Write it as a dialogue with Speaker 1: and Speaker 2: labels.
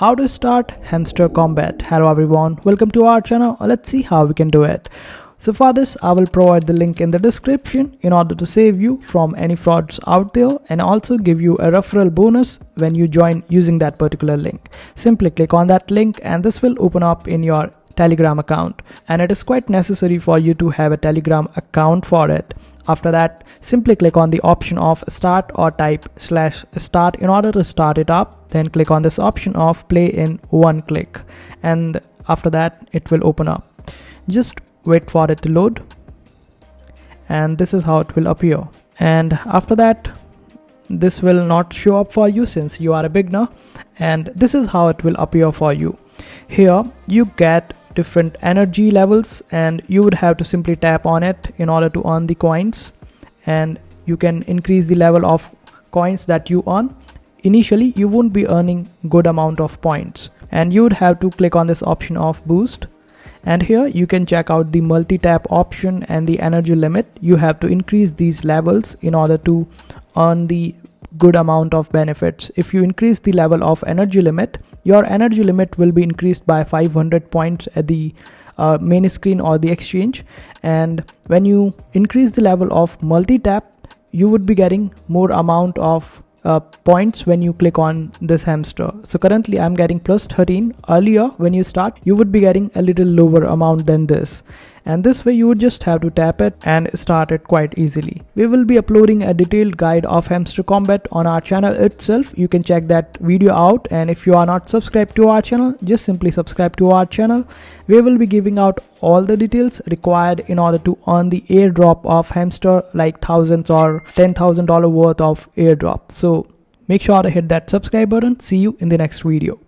Speaker 1: how to start Hamster Kombat. Hello everyone, welcome to our channel. Let's see how we can do it. So for this, I will provide the link in the description in order to save you from any frauds out there and also give you a referral bonus when you join using that particular link. Simply click on that link and this will open up in your Telegram account, and it is quite necessary for you to have a Telegram account for it. After that, simply click on the option of start or type /start in order to start it up. Then click on this option of play in one click, and after that it will open up. Just wait for it to load, and this is how it will appear. And after that, this will not show up for you since you are a beginner, and this is how it will appear for you. Here you get different energy levels, and you would have to simply tap on it in order to earn the coins, and you can increase the level of coins that you earn. Initially you won't be earning good amount of points, and you would have to click on this option of boost, and here you can check out the multi-tap option and the energy limit. You have to increase these levels in order to earn the good amount of benefits. If you increase the level of energy limit, your energy limit will be increased by 500 points at the main screen or the exchange, and when you increase the level of multi-tap, you would be getting more amount of points when you click on this hamster. So currently I'm getting plus 13. Earlier when you start, you would be getting a little lower amount than this, and this way you would just have to tap it and start it quite easily. We will be uploading a detailed guide of Hamster Kombat on our channel itself. You can check that video out, and if you are not subscribed to our channel, just simply subscribe to our channel. We will be giving out all the details required in order to earn the airdrop of hamster, like thousands or $10,000 worth of airdrop. So make sure to hit that subscribe button. See you in the next video.